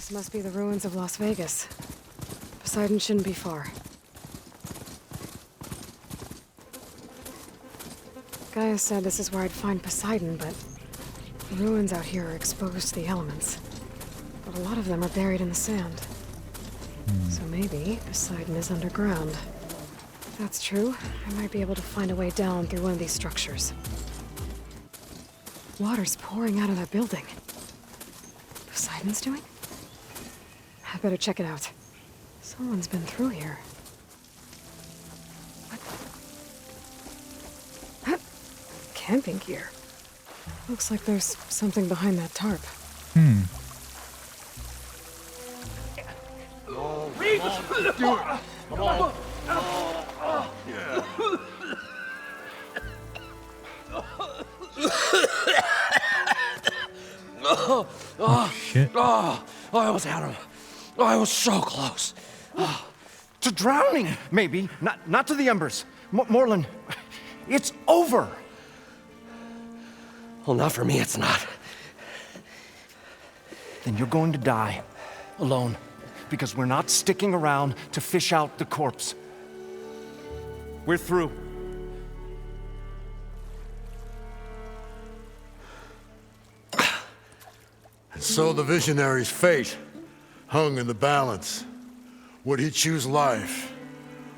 This must be the ruins of Las Vegas. Poseidon shouldn't be far. Gaia said this is where I'd find Poseidon, but the ruins out here are exposed to the elements. But a lot of them are buried in the sand. So maybe Poseidon is underground. If that's true, I might be able to find a way down through one of these structures. Water's pouring out of that building. Poseidon's doing? I better check it out. Someone's been through here. What? Camping gear. Looks like there's something behind that tarp. Do it. Come on. Shit. Oh, I almost had him. Oh, I was so close. To drowning, maybe. Not to the embers. Moreland, it's over. Well, not for me, it's not. Then you're going to die. Alone. Because we're not sticking around to fish out the corpse. We're through. And so the visionary's fate hung in the balance. Would he choose life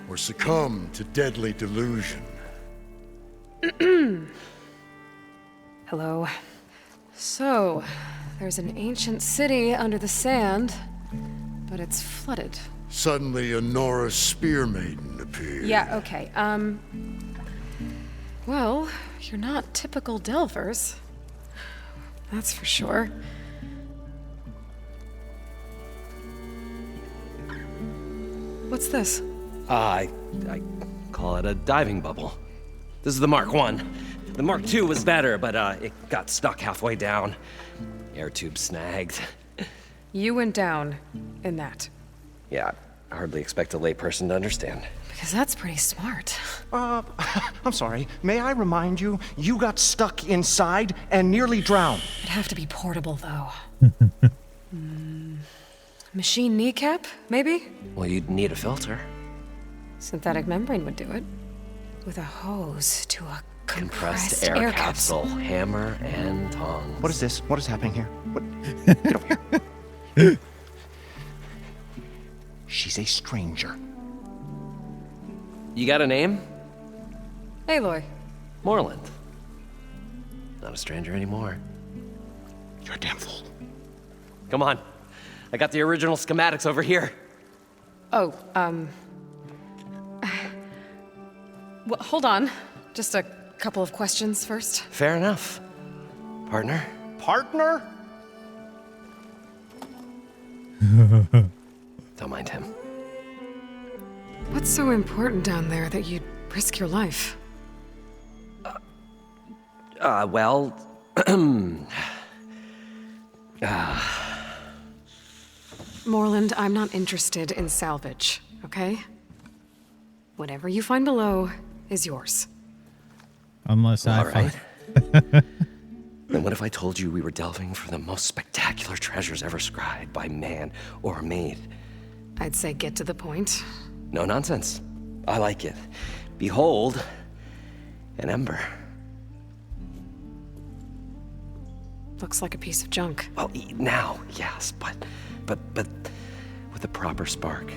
or succumb to deadly delusion? Hello. So, there's an ancient city under the sand, but it's flooded. Suddenly, a Norse spear maiden appeared. Yeah, okay. Well, you're not typical Delvers. That's for sure. What's this? I call it a diving bubble. This is the Mark 1. The Mark 2 was better, but it got stuck halfway down. Air tube snagged. You went down in that. Yeah, I hardly expect a layperson to understand. Because that's pretty smart. I'm sorry. May I remind you, you got stuck inside and nearly drowned. It'd have to be portable, though. Machine kneecap, maybe? Well, you'd need a filter. Synthetic membrane would do it. With a hose to a Compressed air capsule, hammer and tongs. What is this? What is happening here? What? Get over here. She's a stranger. You got a name? Aloy. Moreland. Not a stranger anymore. You're a damn fool. Come on. I got the original schematics over here. Oh, well, hold on. Just a couple of questions first. Fair enough. Partner? Partner? Don't mind him. What's so important down there that you'd risk your life? Well... Moreland, I'm not interested in salvage, okay? Whatever you find below is yours. Unless I All right. find... Then what if I told you we were delving for the most spectacular treasures ever scribed by man or maid? I'd say get to the point. No nonsense. I like it. Behold, an ember. Looks like a piece of junk. Well, now, yes, but with a proper spark.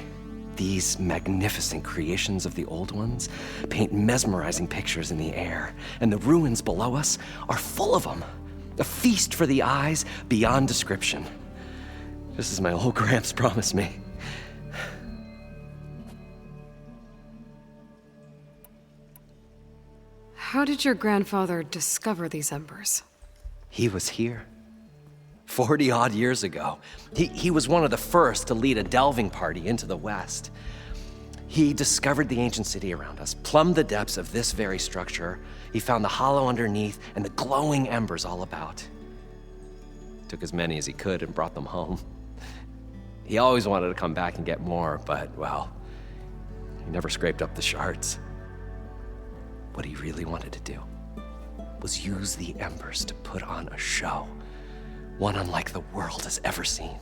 These magnificent creations of the old ones paint mesmerizing pictures in the air, and the ruins below us are full of them. A feast for the eyes beyond description. Just as my old Gramps promised me. How did your grandfather discover these embers? He was here. 40-odd years ago. He was one of the first to lead a delving party into the West. He discovered the ancient city around us, plumbed the depths of this very structure. He found the hollow underneath and the glowing embers all about. Took as many as he could and brought them home. He always wanted to come back and get more, but, well, he never scraped up the shards. What he really wanted to do was use the embers to put on a show. One unlike the world has ever seen.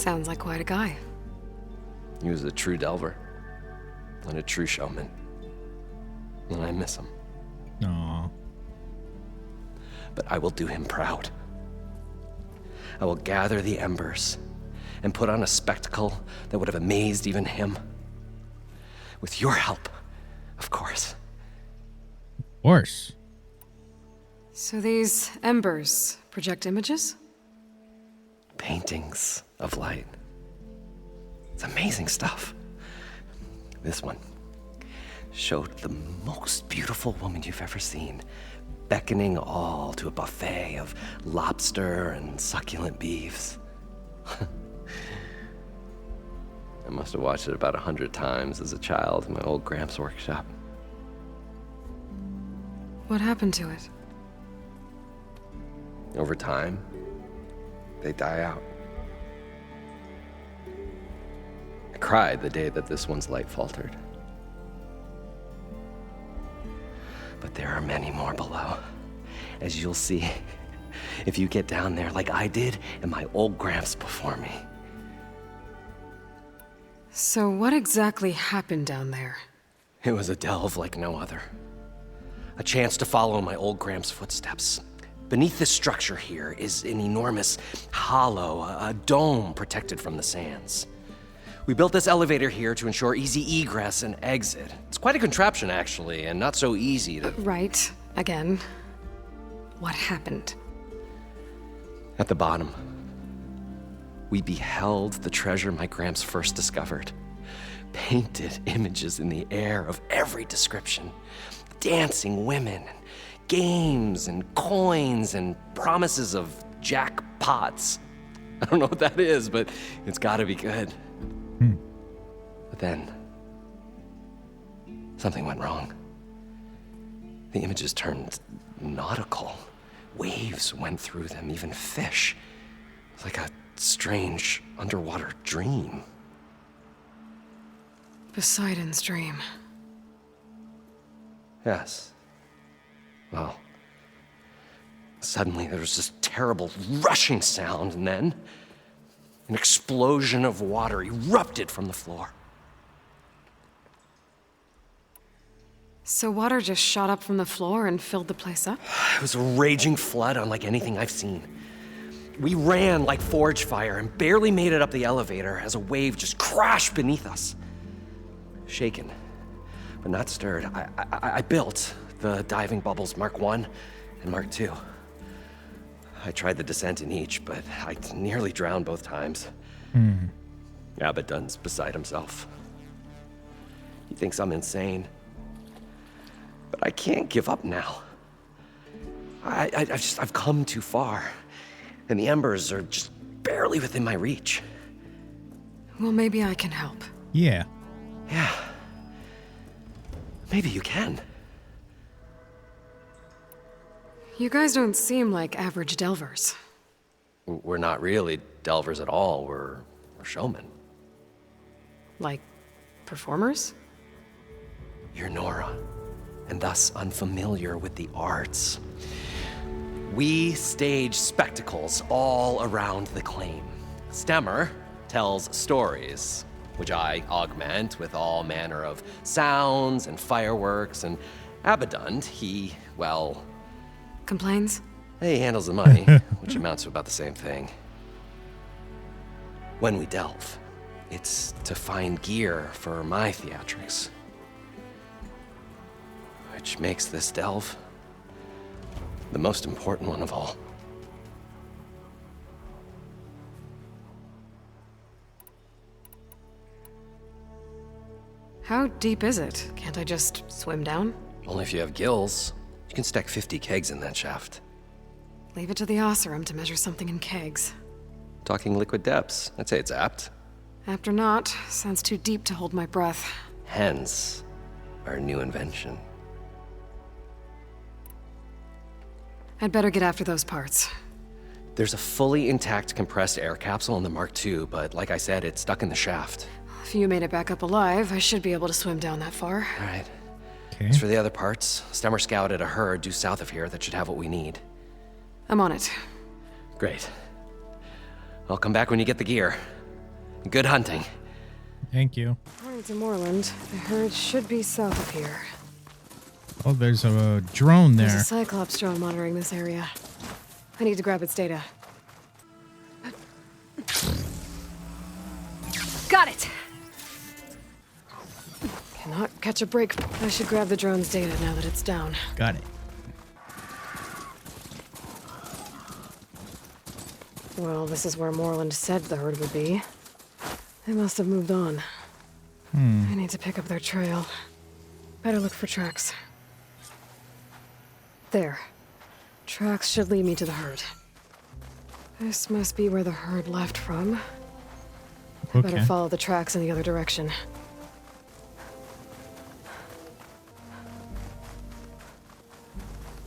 Sounds like quite a guy. He was a true delver and a true showman. And I miss him. Aw. But I will do him proud. I will gather the embers and put on a spectacle that would have amazed even him. With your help, of course. Of course. So these embers project images? Paintings of light. It's amazing stuff. This one showed the most beautiful woman you've ever seen, beckoning all to a buffet of lobster and succulent beefs. I must have watched it about 100 times as a child in my old Gramps' workshop. What happened to it? Over time, they die out. I cried the day that this one's light faltered. But there are many more below, as you'll see if you get down there like I did and my old Gramps before me. So what exactly happened down there? It was a delve like no other. A chance to follow my old Gramps' footsteps. Beneath this structure here is an enormous hollow, a dome protected from the sands. We built this elevator here to ensure easy egress and exit. It's quite a contraption, actually, and not so easy to... Right. Again. What happened? At the bottom, we beheld the treasure my Gramps first discovered. Painted images in the air of every description. Dancing women, games and coins and promises of jackpots. I don't know what that is, but it's gotta be good. But then, something went wrong. The images turned nautical. Waves went through them, even fish. It's like a strange underwater dream. Poseidon's dream. Yes. Well, suddenly there was this terrible rushing sound, and then an explosion of water erupted from the floor. So water just shot up from the floor and filled the place up? It was a raging flood unlike anything I've seen. We ran like forge fire and barely made it up the elevator as a wave just crashed beneath us. Shaken, but not stirred, I built the diving bubbles Mark I and Mark II. I tried the descent in each, but I nearly drowned both times. Abaddon's beside himself. He thinks I'm insane. But I can't give up now. I've come too far, and the embers are just barely within my reach. Well, maybe I can help. Yeah. Yeah. Maybe you can. You guys don't seem like average delvers. We're not really delvers at all. We're showmen. Like, performers? You're Nora, and thus unfamiliar with the arts. We stage spectacles all around the claim. Stemmer tells stories, which I augment with all manner of sounds and fireworks, and Abaddon, he, well... Complains? He handles the money, which amounts to about the same thing. When we delve, it's to find gear for my theatrics. Which makes this delve the most important one of all. How deep is it? Can't I just swim down? Only if you have gills. You can stack 50 kegs in that shaft. Leave it to the Osserum to measure something in kegs. Talking liquid depths, I'd say it's apt. Apt or not, sounds too deep to hold my breath. Hence, our new invention. I'd better get after those parts. There's a fully intact compressed air capsule in the Mark II, but like I said, it's stuck in the shaft. If you made it back up alive, I should be able to swim down that far. All right. Okay. As for the other parts, Stemmer scouted a herd due south of here that should have what we need. I'm on it. Great. I'll come back when you get the gear. Good hunting. Thank you. According to Moreland, the herd should be south of here. Oh, there's a drone There's there. a Cyclops drone monitoring this area. I need to grab its data. Got it! Cannot catch a break. I should grab the drone's data now that it's down. Got it. Well, this is where Moreland said the herd would be. They must have moved on. I need to pick up their trail. Better look for tracks. There. Tracks should lead me to the herd. This must be where the herd left from. Better Okay. follow the tracks in the other direction.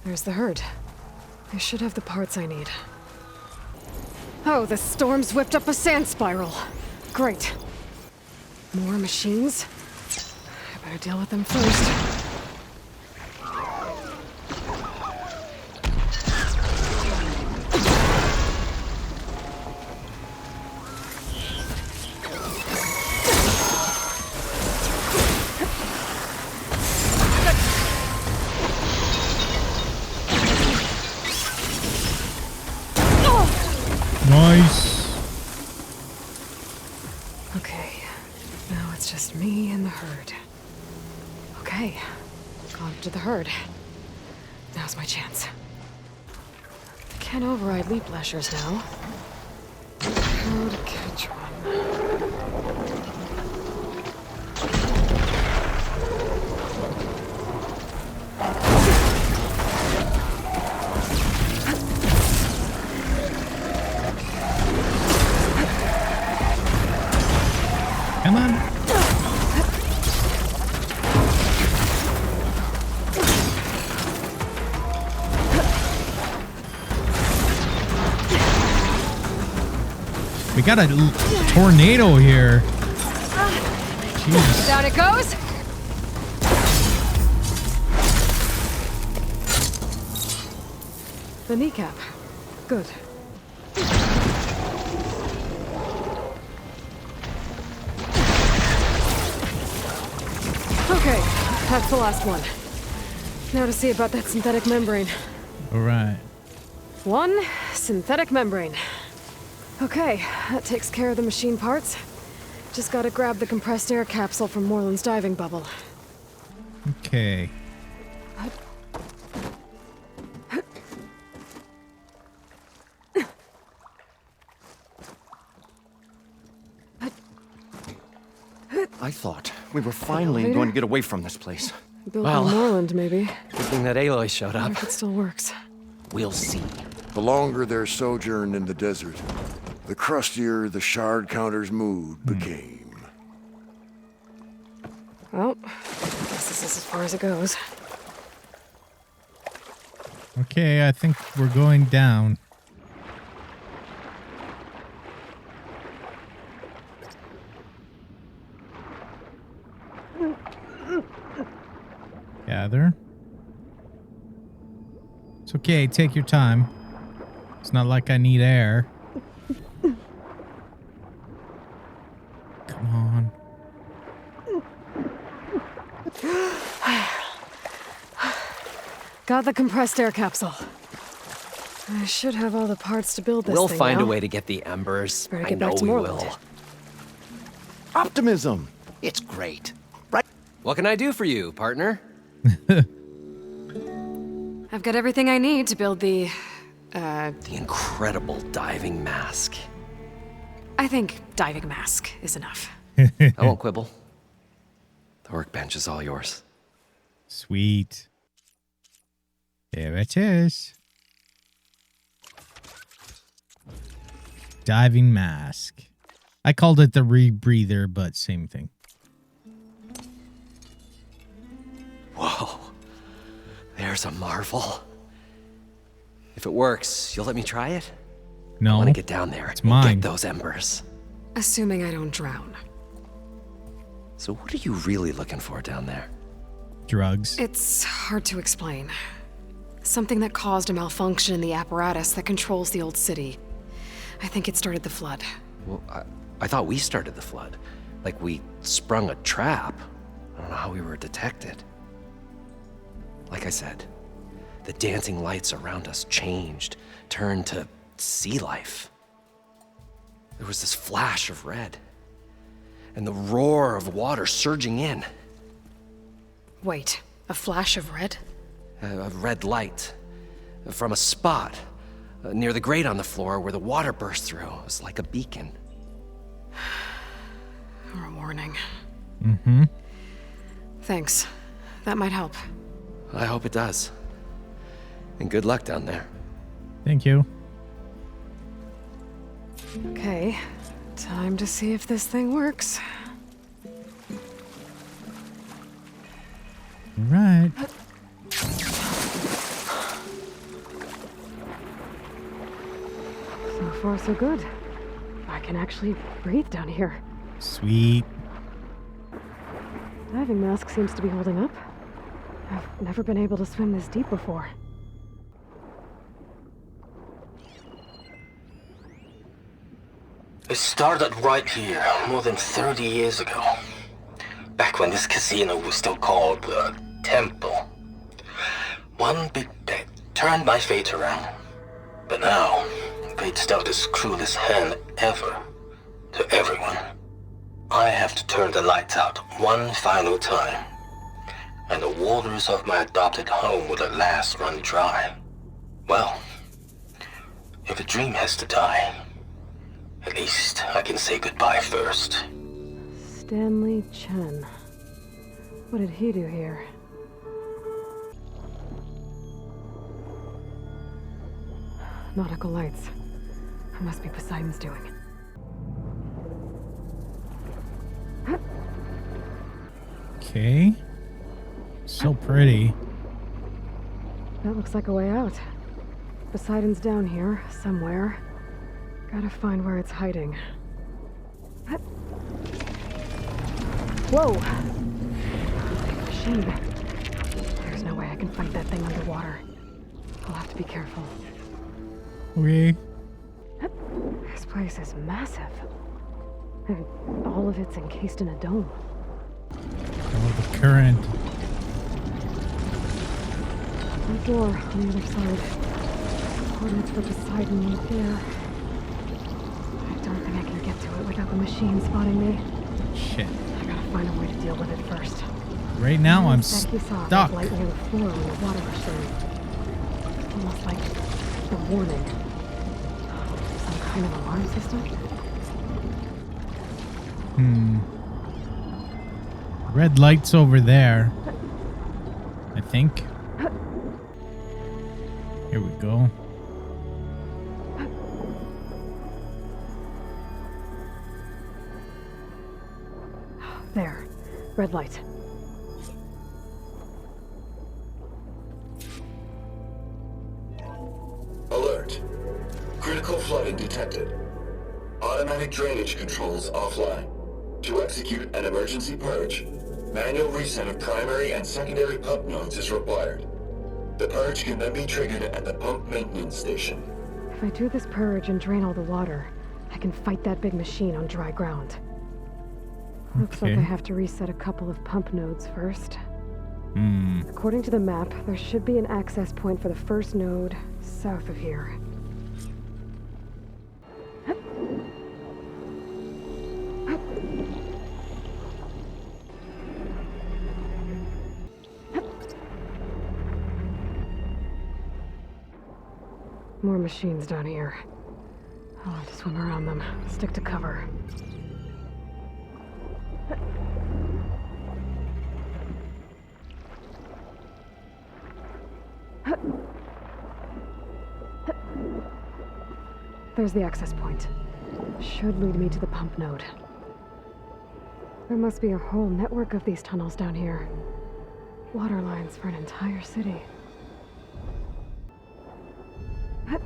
There's the herd. I should have the parts I need. Oh, the storm's whipped up a sand spiral. Great. More machines? I better deal with them first. Nice. Okay, now it's just me and the herd. Okay, gone to the herd. Now's my chance. I can't override leap lashers now. How to catch one? Come on. We got a tornado here. Jeez. Down it goes! The kneecap. Good. Okay, that's the last one. Now to see about that synthetic membrane. All right. One synthetic membrane. Okay, that takes care of the machine parts. Just gotta grab the compressed air capsule from Moreland's diving bubble. Okay. I thought we were finally elevator? going to get away from this place. Built Well. by Moreland, maybe. Good thing that Aloy showed Wonder up. if it still works. We'll see. The longer their sojourn in the desert, the crustier the shard counter's mood became. Well, guess this is as far as it goes. Okay, I think we're going down. Gather. It's okay, take your time. It's not like I need air. Come on. Got the compressed air capsule. I should have all the parts to build this We'll thing find now. a way to get the embers. Better I get know back to we Moreland. will. Optimism! It's great. Right? What can I do for you, partner? I've got everything I need to build the... The incredible diving mask. I think diving mask is enough. I won't quibble. The workbench is all yours. Sweet. There it is. Diving mask. I called it the rebreather, but same thing. Whoa. There's a marvel. If it works, you'll let me try it? I No. want to get down there and mine. get those embers. Assuming I don't drown. So what are you really looking for down there? Drugs. It's hard to explain. Something that caused a malfunction in the apparatus that controls the old city. I think it started the flood. Well, I thought we started the flood. Like we sprung a trap. I don't know how we were detected. Like I said, the dancing lights around us changed, turned to sea life. There was this flash of red, and the roar of water surging in. Wait, a flash of red? A red light from a spot near the grate on the floor where the water burst through. It was like a beacon. Or a warning. Mm-hmm. Thanks. That might help. I hope it does. And good luck down there. Thank you. Okay, time to see if this thing works. Right. So far, so good. I can actually breathe down here. Sweet. Diving mask seems to be holding up. I've never been able to swim this deep before. It started right here, more than 30 years ago. Back when this casino was still called the Temple. One big bet turned my fate around. But now, fate's dealt this cruelest hand ever to everyone. I have to turn the lights out one final time. And the waters of my adopted home will at last run dry. Well, if a dream has to die, at least I can say goodbye first. Stanley Chen. What did he do here? Nautical lights. It must be Poseidon's doing. Okay. So pretty. That looks like a way out. Poseidon's down here, somewhere. Gotta find where it's hiding. Whoa! Machine. There's no way I can fight that thing underwater. I'll have to be careful. Okay. This place is massive. And all of it's encased in a dome. Oh, the current. The door on the other side. Coordinates for Poseidon right there. I don't think I can get to it without the machine spotting me. Shit. I gotta find a way to deal with it first. Right now I'm Becky saw stuck. that light near the floor when the water rushed in. Almost like a warning. Some kind of alarm system? Red lights over there. I think. Here we go. There. Red light. Alert. Critical flooding detected. Automatic drainage controls offline. To execute an emergency purge, manual reset of primary and secondary pump nodes is required. The purge can then be triggered at the pump maintenance station. If I do this purge and drain all the water, I can fight that big machine on dry ground. Looks like I have to reset a couple of pump nodes first. According to the map, there should be an access point for the first node south of here. More machines down here. I'll have to swim around them, stick to cover. There's the access point. Should lead me to the pump node. There must be a whole network of these tunnels down here. Water lines for an entire city. I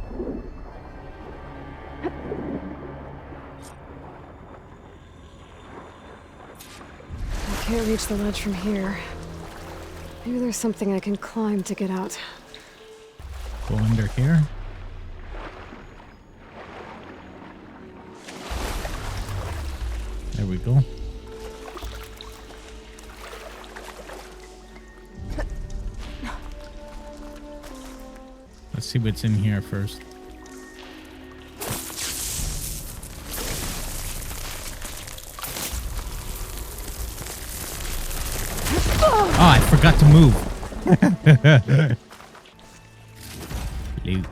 can't reach the ledge from here. Maybe there's something I can climb to get out. Go under here. There we go. Let's see what's in here first. Oh, I forgot to move. Loot.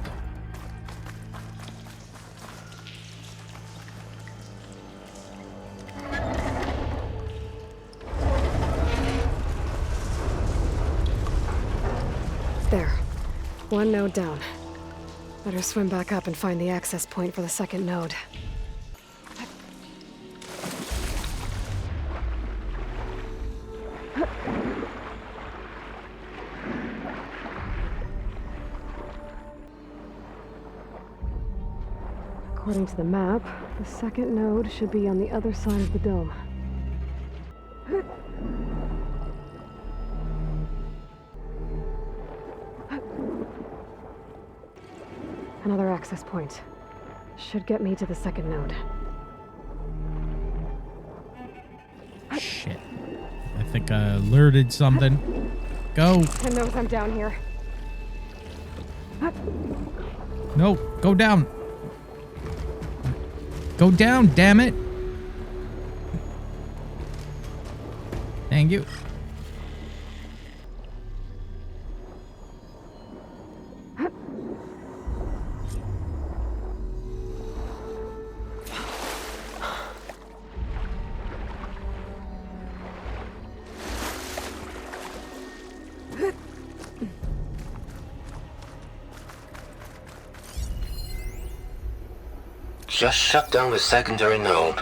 There. One node down. Better swim back up and find the access point for the second node. According to the map, the second node should be on the other side of the dome. Another access point. Should get me to the second node. Shit. I think I alerted something. Go. It knows I'm down here. No, go down. Go down, damn it. Thank you. Just shut down the secondary node.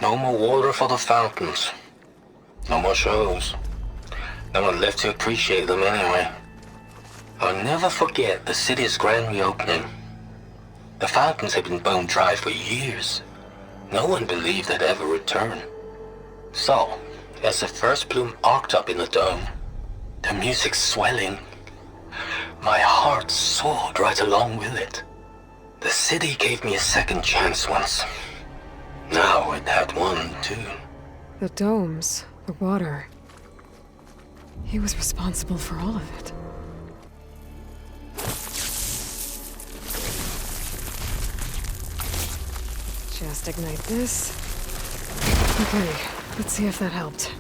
No more water for the fountains. No more shows. No one left to appreciate them anyway. I'll never forget the city's grand reopening. The fountains had been bone dry for years. No one believed they'd ever return. So, as the first bloom arced up in the dome, the music swelling, my heart soared right along with it. The city gave me a second chance once. Now it had one, too. The domes, the water. He was responsible for all of it. Just ignite this. Okay, let's see if that helped.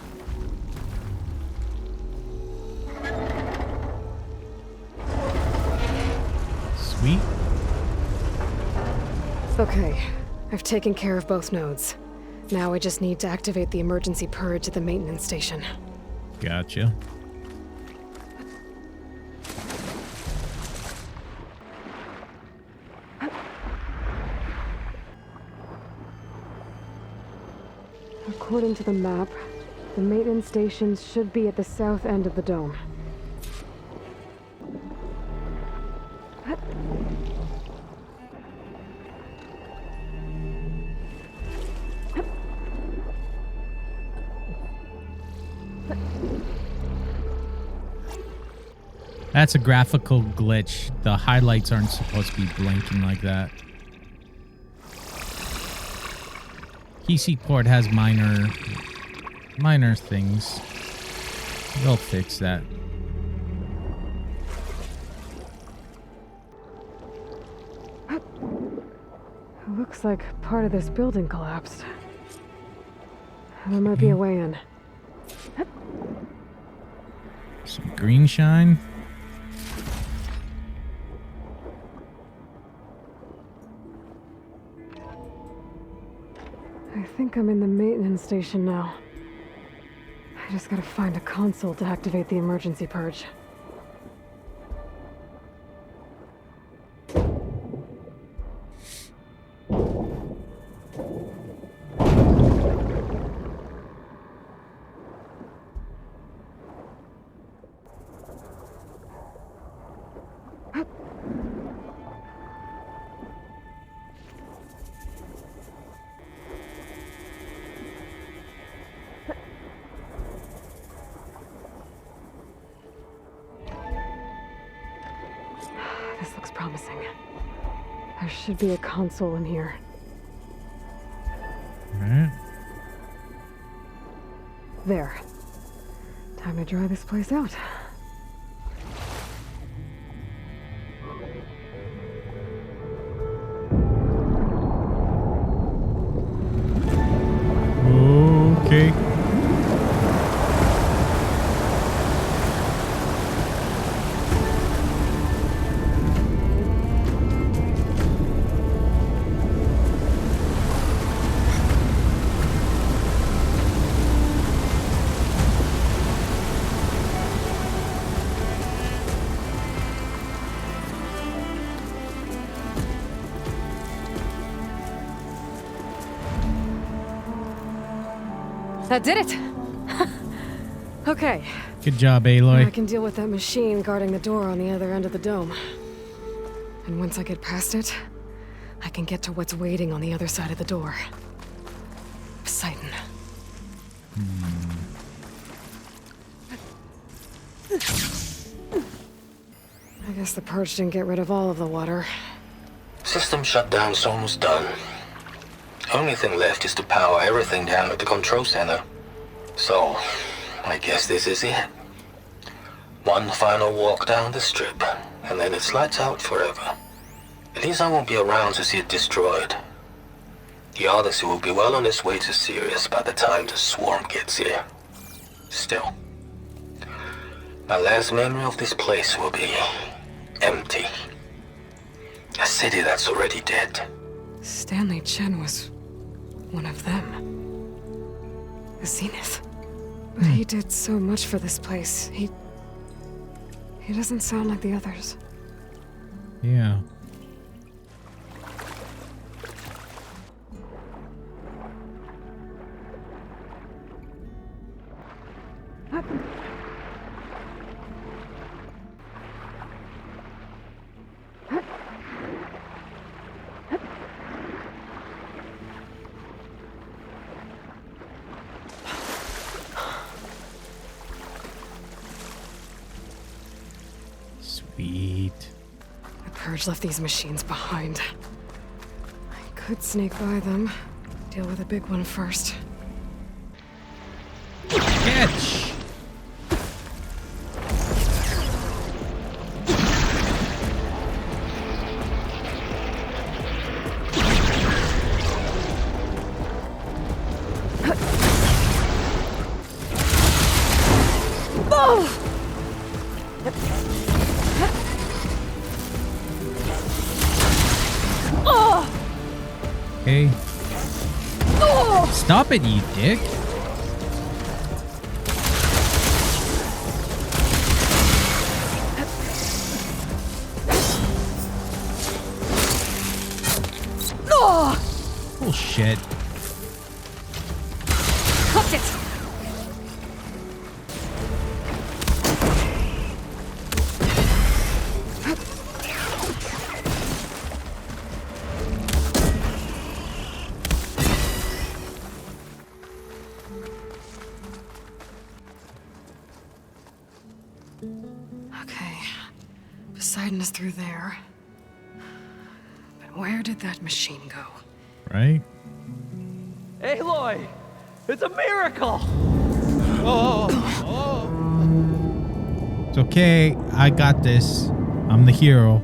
Sweet. Okay, I've taken care of both nodes. Now I just need to activate the emergency purge at the maintenance station. Gotcha. According to the map, the maintenance stations should be at the south end of the dome. That's a graphical glitch. The highlights aren't supposed to be blinking like that. PC port has minor things. They'll fix that. It looks like part of this building collapsed. There might be a way in. Some green shine. I think I'm in the maintenance station now. I just gotta find a console to activate the emergency purge. This looks promising. There should be a console in here. Alright. There. Time to dry this place out. Okay. That did it! Okay. Good job, Now I Aloy. can deal with that machine guarding the door on the other end of the dome. And once I get past it, I can get to what's waiting on the other side of the door. Poseidon. I guess the purge didn't get rid of all of the water. System shutdown's almost done. Only thing left is to power everything down at the control center. So, I guess this is it. One final walk down the strip, and then it's lights out forever. At least I won't be around to see it destroyed. The Odyssey will be well on its way to Sirius by the time the swarm gets here. Still, my last memory of this place will be empty. A city that's already dead. Stanley Chen was one of them. The Zenith. But he did so much for this place. He doesn't sound like the others. Yeah. Sweet. The Purge left these machines behind. I could sneak by them. Deal with the big one first. Catch! Okay. Stop it, you dick. Bullshit. Cooked it! Okay. Poseidon is through there. But where did that machine go? Right? Aloy! It's a miracle! It's okay. I got this. I'm the hero.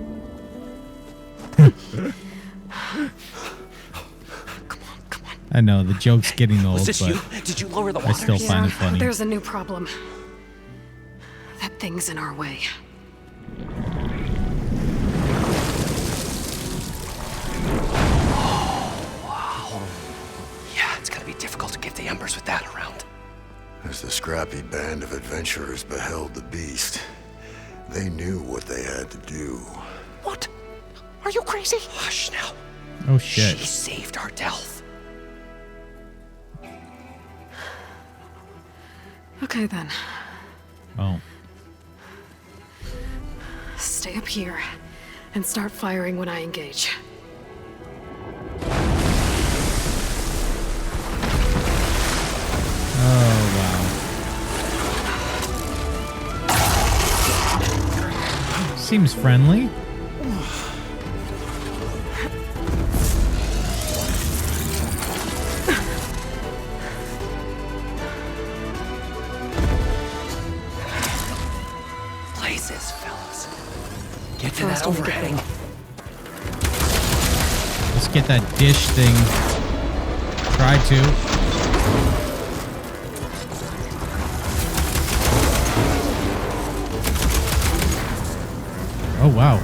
I know, the joke's getting old, Was this but you? Did you lower the I water? still find it funny. There's a new problem. That thing's in our way. Yeah, it's gonna be difficult to get the embers with that around. As the scrappy band of adventurers beheld the beast, they knew what they had to do. What? Are you crazy? Hush now. Oh shit. She saved our Delph. Okay then. Oh. Stay up here and start firing when I engage. Oh wow. Seems friendly. overhead. Let's get that dish thing. Try to. Oh, wow.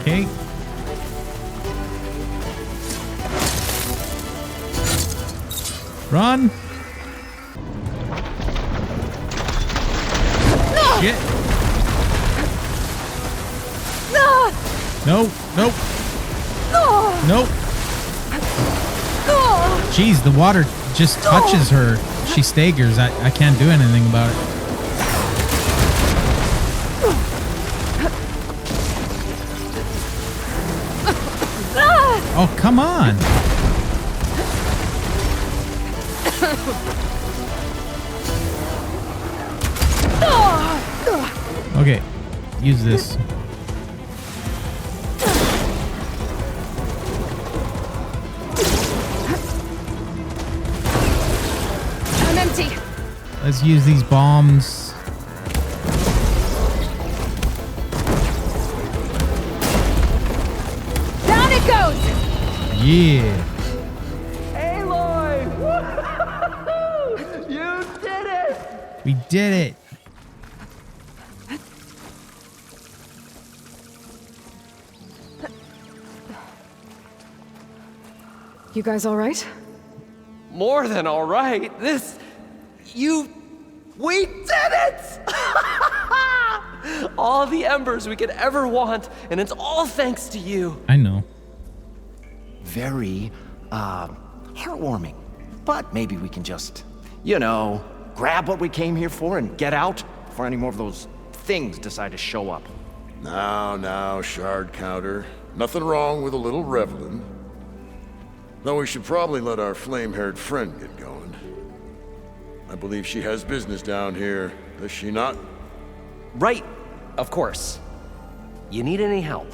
Okay. Run. No. Shit. No. No. Nope. No. Nope. No. Jeez, the water just touches her. She staggers. I can't do anything about it. Oh, come on. Okay, use this. I'm empty. Let's use these bombs. Down it goes. Yeah. Aloy! Woo-hoo-hoo-hoo! You did it! We did it. You guys all right? More than all right. We did it! All the embers we could ever want, and it's all thanks to you. I know. Very, heartwarming. But maybe we can just, grab what we came here for and get out before any more of those things decide to show up. Now, shard counter. Nothing wrong with a little reveling. Though we should probably let our flame-haired friend get going. I believe she has business down here, does she not? Right, of course. You need any help?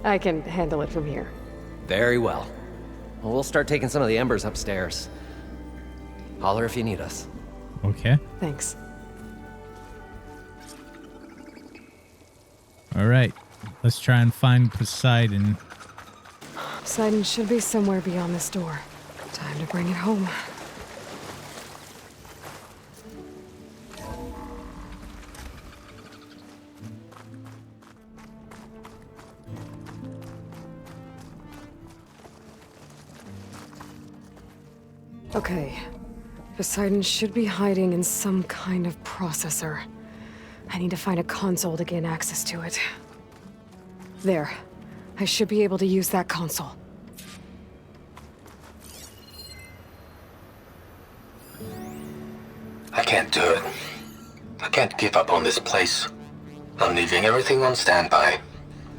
I can handle it from here. Very well. Well, we'll start taking some of the embers upstairs. Holler if you need us. Okay. Thanks. All right. Let's try and find Poseidon. Poseidon should be somewhere beyond this door. Time to bring it home. Okay. Poseidon should be hiding in some kind of processor. I need to find a console to gain access to it. There. I should be able to use that console. I can't do it. I can't give up on this place. I'm leaving everything on standby.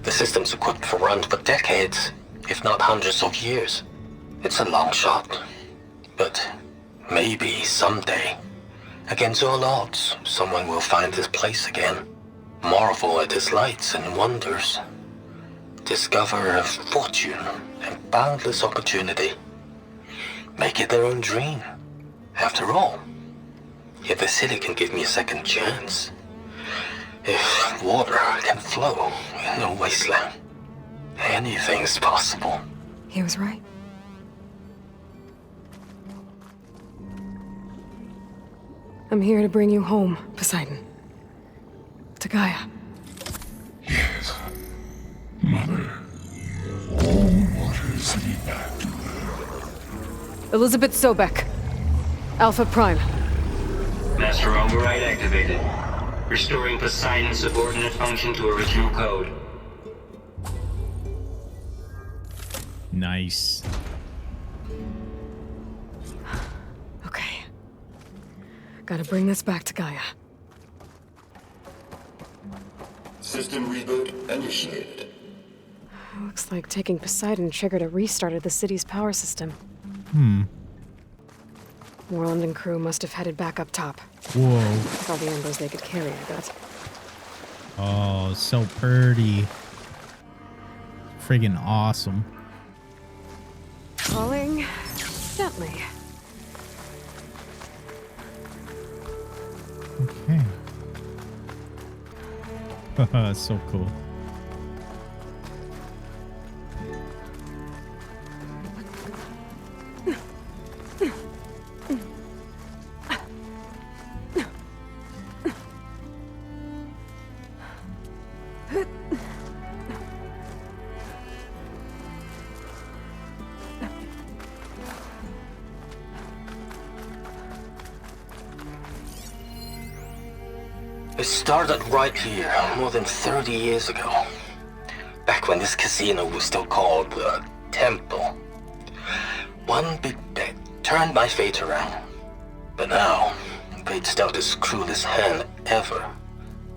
The system's equipped for runs for decades, if not hundreds of years. It's a long shot. But maybe someday, against all odds, someone will find this place again. Marvel at its lights and wonders. Discover a fortune and boundless opportunity. Make it their own dream. After all, if the city can give me a second chance, if water can flow in a wasteland, anything's possible. He was right. I'm here to bring you home, Poseidon. To Gaia. Yes. Mother. All waters lead back to her. Elizabeth Sobek. Alpha Prime. Master override activated. Restoring Poseidon's subordinate function to original code. Nice. Okay. Gotta bring this back to Gaia. System reboot initiated. Looks like taking Poseidon triggered a restart of the city's power system. Worland and crew must have headed back up top. Whoa. With all the embers they could carry, I bet. Oh, so pretty. Friggin' awesome. Falling gently. Okay. So cool. It started right here, more than 30 years ago. Back when this casino was still called the Temple. One big bet turned my fate around. But now, fate's dealt its cruelest hand ever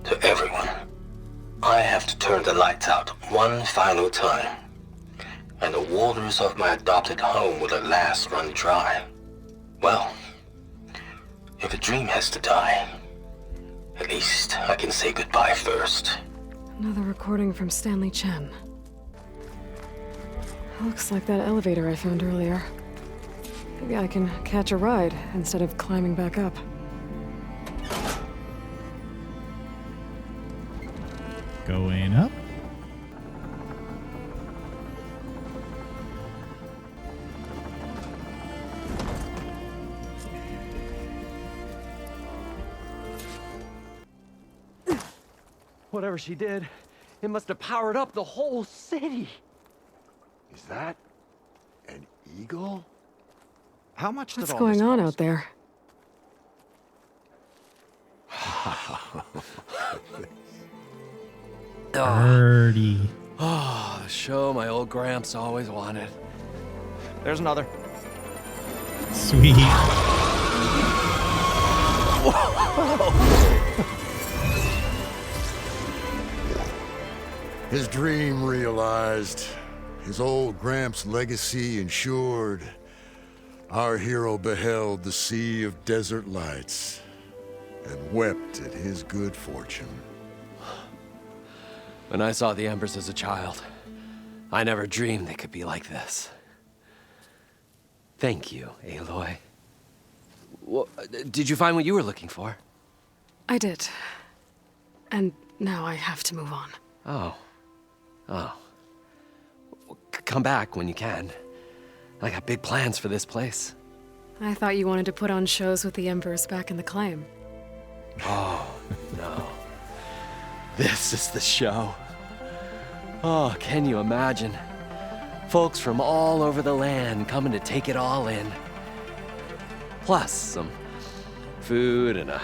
to everyone. I have to turn the lights out one final time. And the waters of my adopted home will at last run dry. Well, if a dream has to die, at least I can say goodbye first. Another recording from Stanley Chen. Looks like that elevator I found earlier. Maybe I can catch a ride instead of climbing back up. Going up. Whatever she did, it must have powered up the whole city. Is that an eagle? How much did What's all going this on cost? out there? Birdie. Oh, the show my old Gramps always wanted. There's another. Sweet. His dream realized, his old Gramps' legacy ensured. Our hero beheld the sea of desert lights and wept at his good fortune. When I saw the Embers as a child, I never dreamed they could be like this. Thank you, Aloy. Well, did you find what you were looking for? I did. And now I have to move on. Oh. Well, come back when you can. I got big plans for this place. I thought you wanted to put on shows with the Embers back in the claim. Oh, no. This is the show. Oh, can you imagine? Folks from all over the land coming to take it all in. Plus some food and a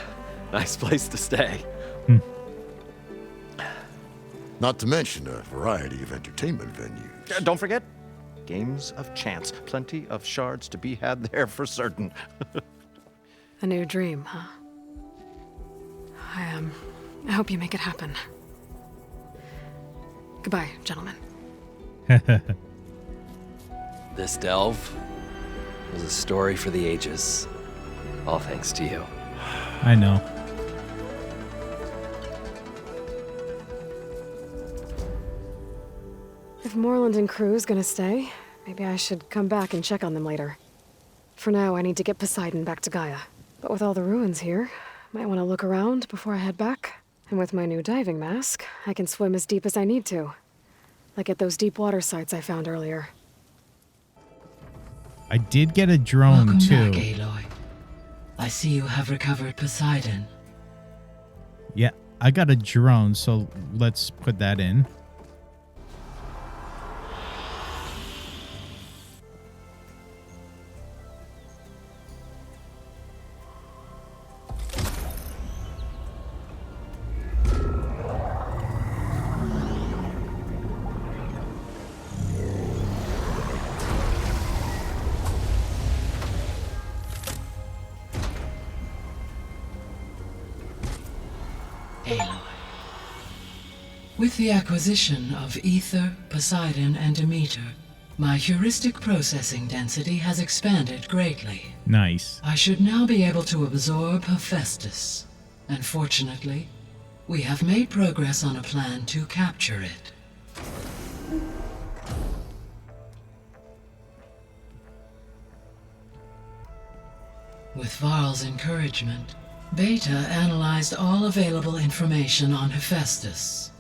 nice place to stay. Not to mention a variety of entertainment venues. Don't forget, games of chance. Plenty of shards to be had there for certain. A new dream, huh? I hope you make it happen. Goodbye, gentlemen. This delve was a story for the ages. All thanks to you. I know. If Moreland and crew's gonna stay, maybe I should come back and check on them later. For now, I need to get Poseidon back to Gaia. But with all the ruins here, might want to look around before I head back. And with my new diving mask, I can swim as deep as I need to. Like at those deep water sites I found earlier. I did get a drone Welcome too. back, Aloy. I see you have recovered Poseidon. Yeah, I got a drone, so let's put that in. Aloy. With the acquisition of Ether, Poseidon, and Demeter, my heuristic processing density has expanded greatly. Nice. I should now be able to absorb Hephaestus, and fortunately, we have made progress on a plan to capture it. With Varl's encouragement, Beta analyzed all available information on Hephaestus.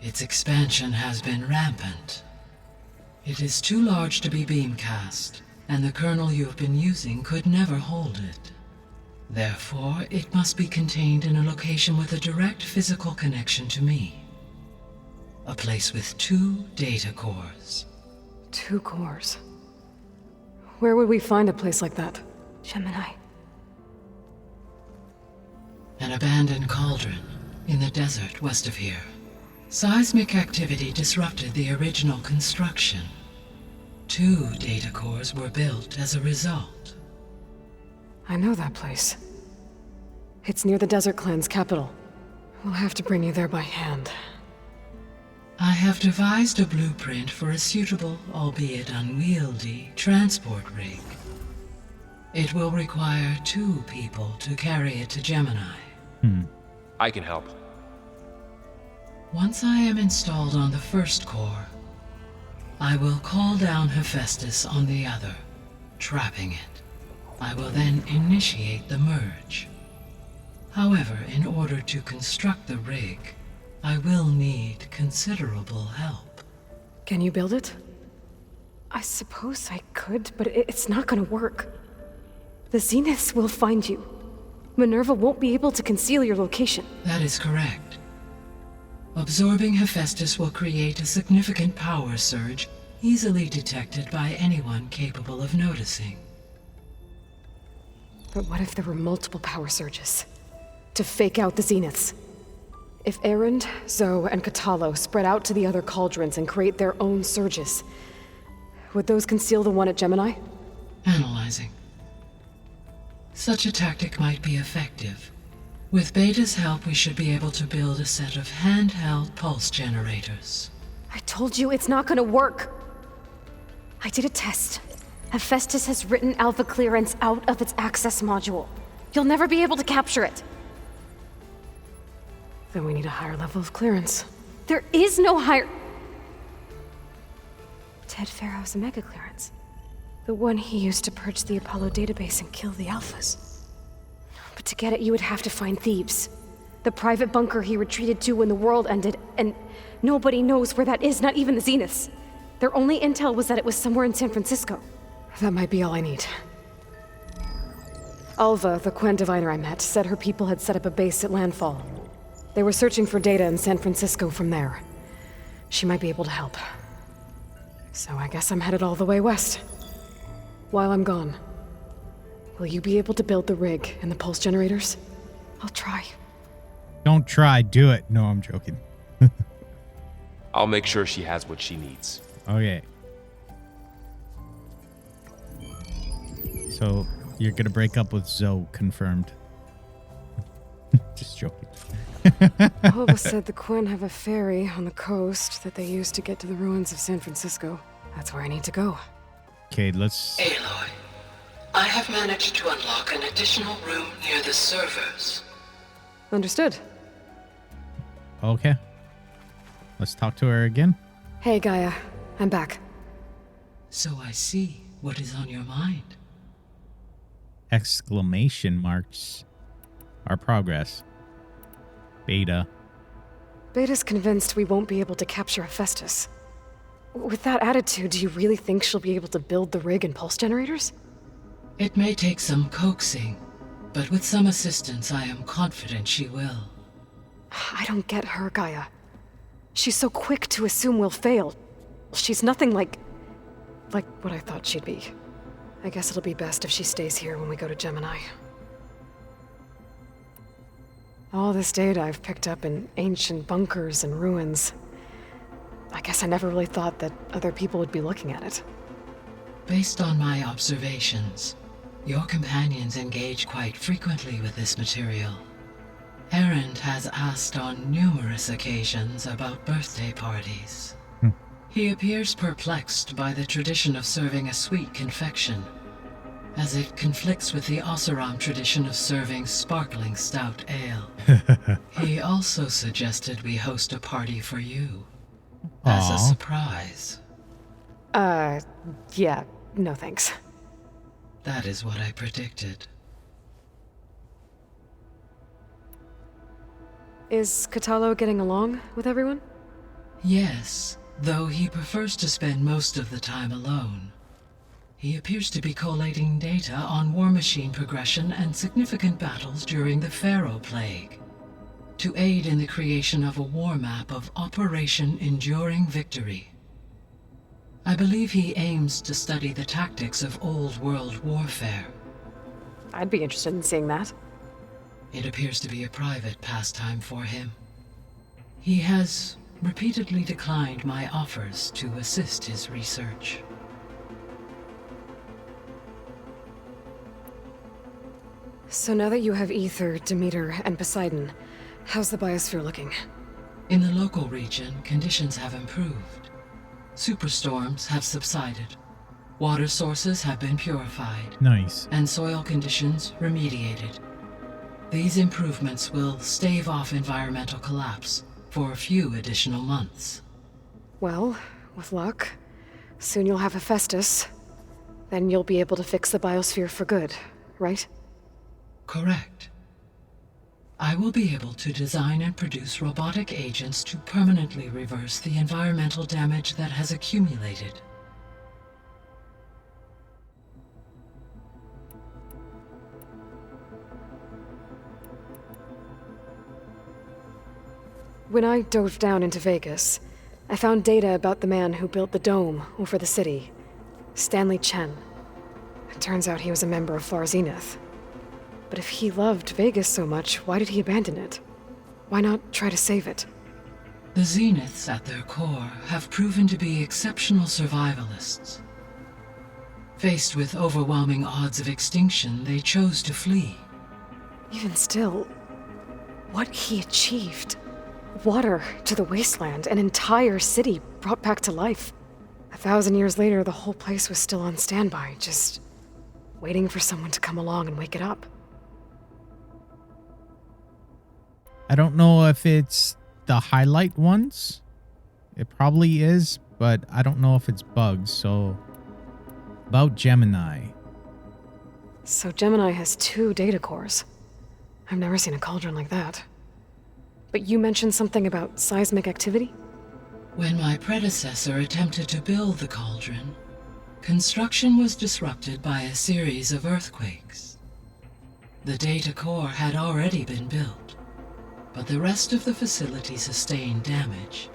Its expansion has been rampant. It is too large to be beamcast, and the kernel you've been using could never hold it. Therefore, it must be contained in a location with a direct physical connection to me. A place with 2 data cores. 2 cores. Where would we find a place like that? Gemini. An an abandoned cauldron in the desert west of here. Seismic activity disrupted the original construction. 2 data cores were built as a result. I know that place. It's near the Desert Clan's capital. We'll have to bring you there by hand. I have devised a blueprint for a suitable, albeit unwieldy, transport rig. It will require 2 people to carry it to Gemini. I can help. Once I am installed on the first core, I will call down Hephaestus on the other, trapping it. I will then initiate the merge. However, in order to construct the rig, I will need considerable help. Can you build it? I suppose I could, but it's not gonna work. The Zeniths will find you. Minerva won't be able to conceal your location. That is correct. Absorbing Hephaestus will create a significant power surge, easily detected by anyone capable of noticing. But what if there were multiple power surges? To fake out the Zeniths? If Erend, Zoe, and Katalo spread out to the other cauldrons and create their own surges, would those conceal the one at Gemini? Analyzing. Such a tactic might be effective. With Beta's help, we should be able to build a set of handheld pulse generators. I told you it's not gonna work. I did a test. Hephaestus has written Alpha clearance out of its access module. You'll never be able to capture it. Then we need a higher level of clearance. There is no higher... Ted Farrow's Omega clearance. The one he used to purge the Apollo database and kill the Alphas. But to get it, you would have to find Thebes. The private bunker he retreated to when the world ended, and nobody knows where that is, not even the Zeniths. Their only intel was that it was somewhere in San Francisco. That might be all I need. Alva, the Quen diviner I met, said her people had set up a base at landfall. They were searching for data in San Francisco from there. She might be able to help. So I guess I'm headed all the way west. While I'm gone, will you be able to build the rig and the pulse generators? I'll try. Don't try, do it. No, I'm joking. I'll make sure she has what she needs. Okay. So, you're gonna break up with Zoe, confirmed. Just joking. Alva said the Quen have a ferry on the coast that they use to get to the ruins of San Francisco. That's where I need to go. Okay, let's... Aloy, I have managed to unlock an additional room near the servers. Understood. Okay. Let's talk to her again. Hey, Gaia. I'm back. So I see what is on your mind. Exclamation marks. Our progress. Beta. Beta's convinced we won't be able to capture Hephaestus. With that attitude, do you really think she'll be able to build the rig and pulse generators? It may take some coaxing, but with some assistance, I am confident she will. I don't get her, Gaia. She's so quick to assume we'll fail. She's nothing like what I thought she'd be. I guess it'll be best if she stays here when we go to Gemini. All this data I've picked up in ancient bunkers and ruins. I guess I never really thought that other people would be looking at it. Based on my observations, your companions engage quite frequently with this material. Erend has asked on numerous occasions about birthday parties. He appears perplexed by the tradition of serving a sweet confection, as it conflicts with the Oseram tradition of serving sparkling stout ale. He also suggested we host a party for you, as a surprise. Yeah, no thanks. That is what I predicted. Is Katalo getting along with everyone? Yes, though he prefers to spend most of the time alone. He appears to be collating data on war machine progression and significant battles during the Pharaoh Plague, to aid in the creation of a war map of Operation Enduring Victory. I believe he aims to study the tactics of old world warfare. I'd be interested in seeing that. It appears to be a private pastime for him. He has repeatedly declined my offers to assist his research. So now that you have Ether, Demeter, and Poseidon, how's the biosphere looking? In the local region, conditions have improved. Superstorms have subsided. Water sources have been purified. Nice. And soil conditions remediated. These improvements will stave off environmental collapse for a few additional months. Well, with luck, soon you'll have Hephaestus. Then you'll be able to fix the biosphere for good, right? Correct. I will be able to design and produce robotic agents to permanently reverse the environmental damage that has accumulated. When I dove down into Vegas, I found data about the man who built the dome over the city, Stanley Chen. It turns out he was a member of Far Zenith. But if he loved Vegas so much, why did he abandon it? Why not try to save it? The Zeniths at their core have proven to be exceptional survivalists. Faced with overwhelming odds of extinction, they chose to flee. Even still, what he achieved. Water to the wasteland, an entire city brought back to life. 1,000 years later, the whole place was still on standby, just waiting for someone to come along and wake it up. I don't know if it's the highlight ones. It probably is, but I don't know if it's bugs. So, about Gemini. So Gemini has 2 data cores. I've never seen a cauldron like that. But you mentioned something about seismic activity? When my predecessor attempted to build the cauldron, construction was disrupted by a series of earthquakes. The data core had already been built, but the rest of the facility sustained damage.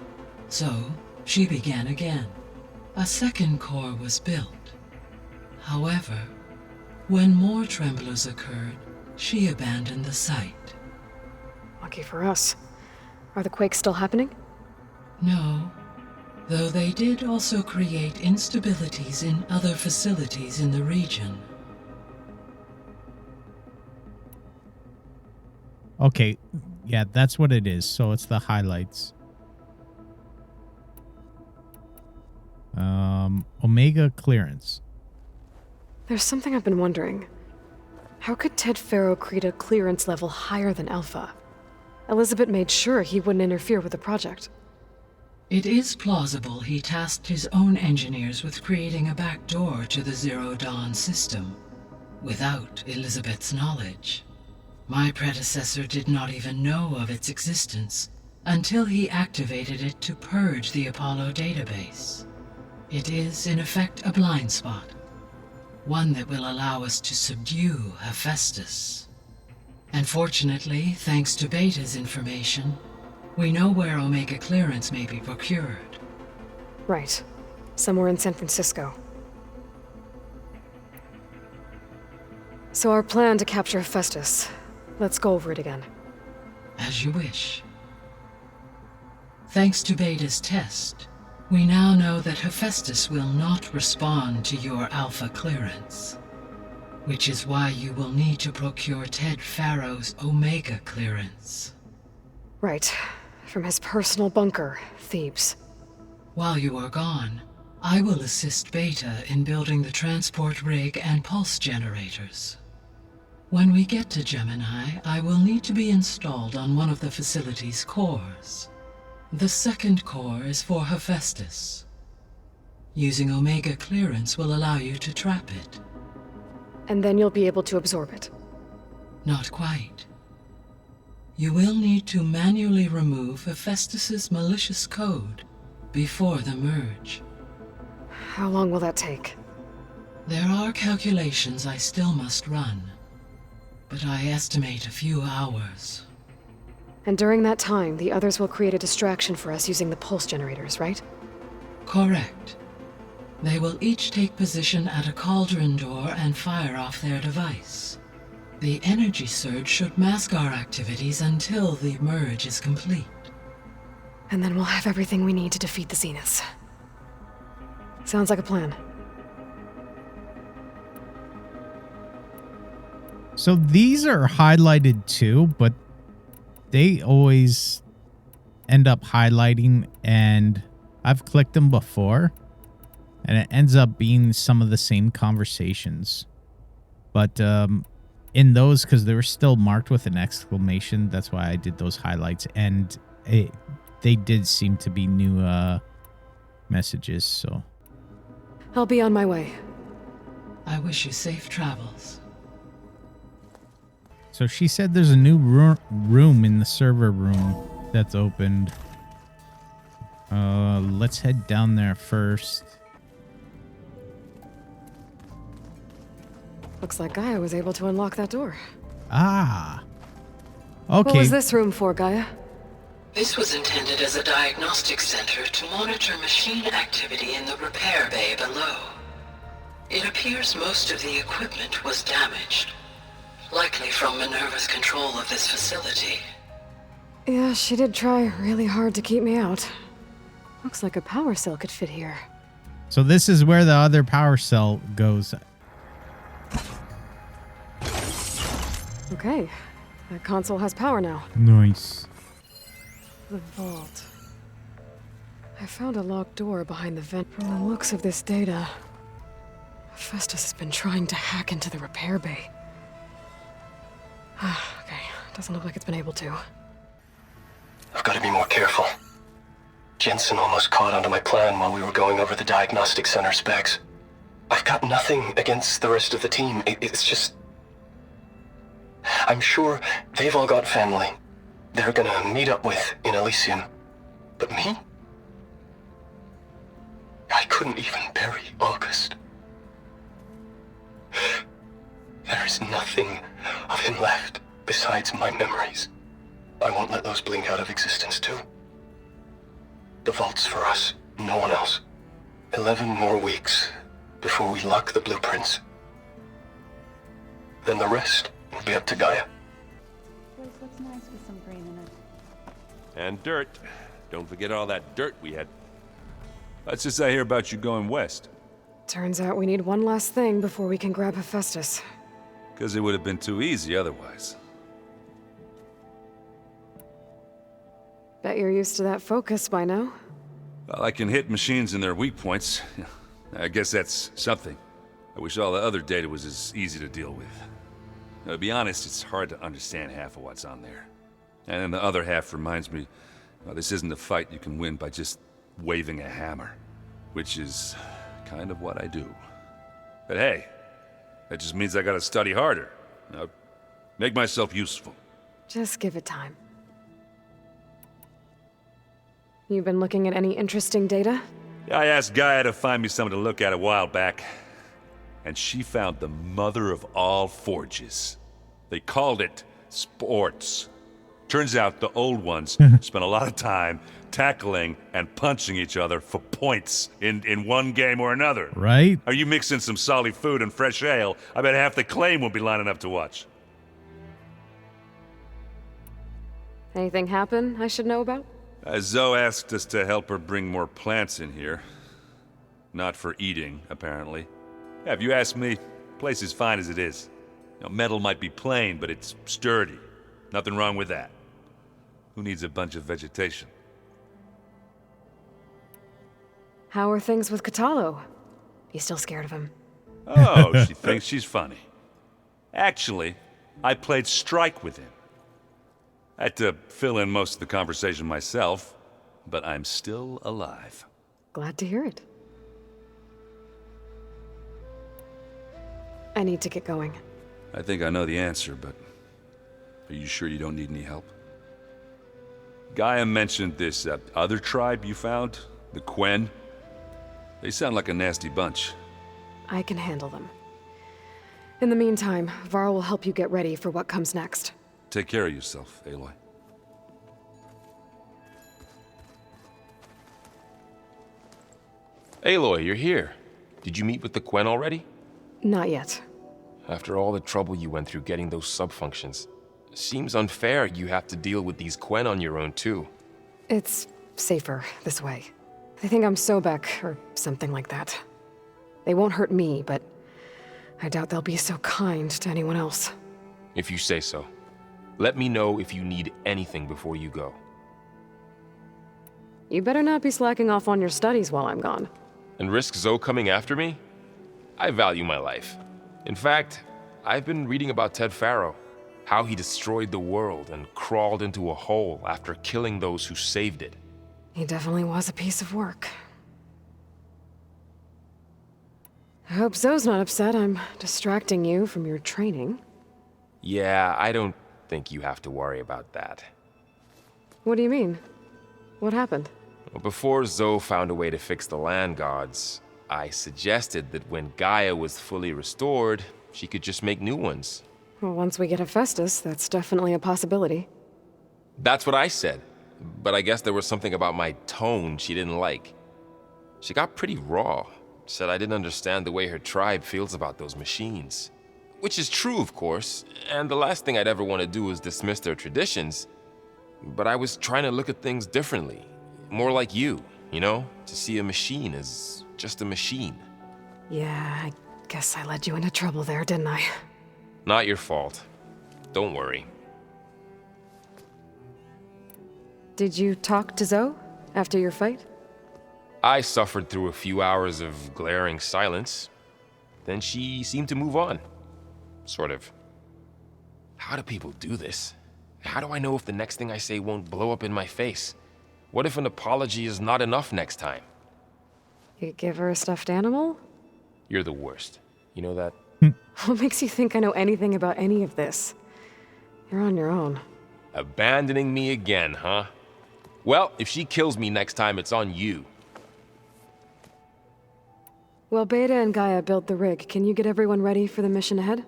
So, she began again. A second core was built. However, when more tremblers occurred, she abandoned the site. Lucky for us. Are the quakes still happening? No, though they did also create instabilities in other facilities in the region. Okay, yeah, that's what it is. So it's the highlights. Omega clearance. There's something I've been wondering. How could Ted Faro create a clearance level higher than Alpha? Elizabeth made sure he wouldn't interfere with the project. It is plausible he tasked his own engineers with creating a back door to the Zero Dawn system, without Elizabeth's knowledge. My predecessor did not even know of its existence until he activated it to purge the Apollo database. It is, in effect, a blind spot, one that will allow us to subdue Hephaestus. And fortunately, thanks to Beta's information, we know where Omega clearance may be procured. Right. Somewhere in San Francisco. So our plan to capture Hephaestus. Let's go over it again. As you wish. Thanks to Beta's test, we now know that Hephaestus will not respond to your Alpha clearance. Which is why you will need to procure Ted Faro's Omega clearance. Right. From his personal bunker, Thebes. While you are gone, I will assist Beta in building the transport rig and pulse generators. When we get to Gemini, I will need to be installed on one of the facility's cores. The second core is for Hephaestus. Using Omega clearance will allow you to trap it. And then you'll be able to absorb it. Not quite. You will need to manually remove Hephaestus's malicious code before the merge. How long will that take? There are calculations I still must run, but I estimate a few hours. And during that time, the others will create a distraction for us using the pulse generators, right? Correct. They will each take position at a cauldron door and fire off their device. The energy surge should mask our activities until the merge is complete. And then we'll have everything we need to defeat the Zeniths. Sounds like a plan. So these are highlighted too, but they always end up highlighting, and I've clicked them before, and it ends up being some of the same conversations. But in those, because they were still marked with an exclamation, that's why I did those highlights, and they did seem to be new messages, so. I'll be on my way. I wish you safe travels. So she said there's a new room in the server room that's opened. Let's head down there first. Looks like Gaia was able to unlock that door. Ah. Okay. What was this room for, Gaia? This was intended as a diagnostic center to monitor machine activity in the repair bay below. It appears most of the equipment was damaged, likely from Minerva's control of this facility. Yeah, she did try really hard to keep me out. Looks like a power cell could fit here. So this is where the other power cell goes. Okay, that console has power now. Nice. The vault. I found a locked door behind the vent. From the looks of this data, Festus has been trying to hack into the repair bay. Okay, doesn't look like it's been able to. I've got to be more careful. Jensen almost caught onto my plan while we were going over the diagnostic center specs. I've got nothing against the rest of the team. It's just... I'm sure they've all got family they're gonna meet up with in Elysium. But me? I couldn't even bury August. There is nothing of him left besides my memories. I won't let those blink out of existence too. The vault's for us, no one else. 11 more weeks before we lock the blueprints. Then the rest will be up to Gaia. Place looks nice with some green in it. And dirt. Don't forget all that dirt we had. What's this I hear about you going west? Turns out we need one last thing before we can grab Hephaestus. Because it would have been too easy otherwise. Bet you're used to that focus by now. Well, I can hit machines in their weak points. I guess that's something. I wish all the other data was as easy to deal with. Now, to be honest, it's hard to understand half of what's on there. And then the other half reminds me, well, this isn't a fight you can win by just waving a hammer. Which is kind of what I do. But hey, that just means I gotta study harder. Now, make myself useful. Just give it time. You've been looking at any interesting data? I asked Gaia to find me something to look at a while back, and she found the mother of all forges. They called it sports. Turns out the old ones spent a lot of time tackling and punching each other for points in one game or another. Right? Are you mixing some solid food and fresh ale? I bet half the claim will be lining up to watch. Anything happen I should know about? Zoe asked us to help her bring more plants in here. Not for eating, apparently. Yeah, if you ask me, the place is fine as it is. You know, metal might be plain, but it's sturdy. Nothing wrong with that. Who needs a bunch of vegetation? How are things with Katalo? You still scared of him? Oh, she thinks she's funny. Actually, I played strike with him. I had to fill in most of the conversation myself, but I'm still alive. Glad to hear it. I need to get going. I think I know the answer, but are you sure you don't need any help? Gaia mentioned this other tribe you found, the Quen. They sound like a nasty bunch. I can handle them. In the meantime, Varl will help you get ready for what comes next. Take care of yourself, Aloy. Aloy, you're here. Did you meet with the Quen already? Not yet. After all the trouble you went through getting those sub-functions, seems unfair you have to deal with these Quen on your own too. It's safer this way. They think I'm Sobek, or something like that. They won't hurt me, but I doubt they'll be so kind to anyone else. If you say so. Let me know if you need anything before you go. You better not be slacking off on your studies while I'm gone. And risk Zoe coming after me? I value my life. In fact, I've been reading about Ted Faro, how he destroyed the world and crawled into a hole after killing those who saved it. He definitely was a piece of work. I hope Zoe's not upset I'm distracting you from your training. Yeah, I don't think you have to worry about that. What do you mean? What happened? Well, before Zoe found a way to fix the land gods, I suggested that when Gaia was fully restored, she could just make new ones. Well, once we get Hephaestus, that's definitely a possibility. That's what I said, but I guess there was something about my tone she didn't like. She got pretty raw, said I didn't understand the way her tribe feels about those machines. Which is true, of course, and the last thing I'd ever want to do is dismiss their traditions. But I was trying to look at things differently. More like you know? To see a machine as just a machine. Yeah, I guess I led you into trouble there, didn't I? Not your fault. Don't worry. Did you talk to Zoe after your fight? I suffered through a few hours of glaring silence. Then she seemed to move on. Sort of. How do people do this? How do I know if the next thing I say won't blow up in my face? What if an apology is not enough next time? You give her a stuffed animal? You're the worst. You know that? What makes you think I know anything about any of this? You're on your own. Abandoning me again, huh? Well, if she kills me next time, it's on you. Well, Beta and Gaia built the rig. Can you get everyone ready for the mission ahead?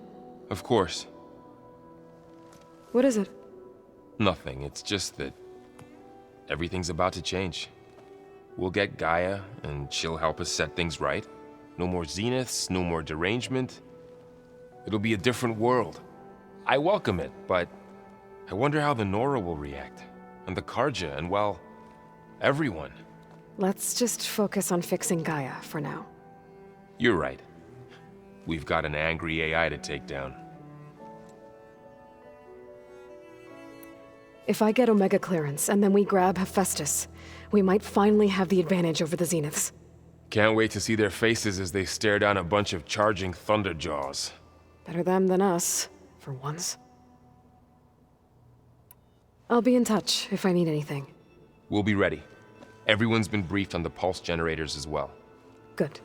Of course. What is it? Nothing. It's just that everything's about to change. We'll get Gaia, and she'll help us set things right. No more zeniths, no more derangement. It'll be a different world. I welcome it, but I wonder how the Nora will react. And the Karja, and well, everyone. Let's just focus on fixing Gaia for now. You're right. We've got an angry AI to take down. If I get Omega clearance, and then we grab Hephaestus, we might finally have the advantage over the Zeniths. Can't wait to see their faces as they stare down a bunch of charging Thunderjaws. Better them than us, for once. I'll be in touch if I need anything. We'll be ready. Everyone's been briefed on the pulse generators as well. Good.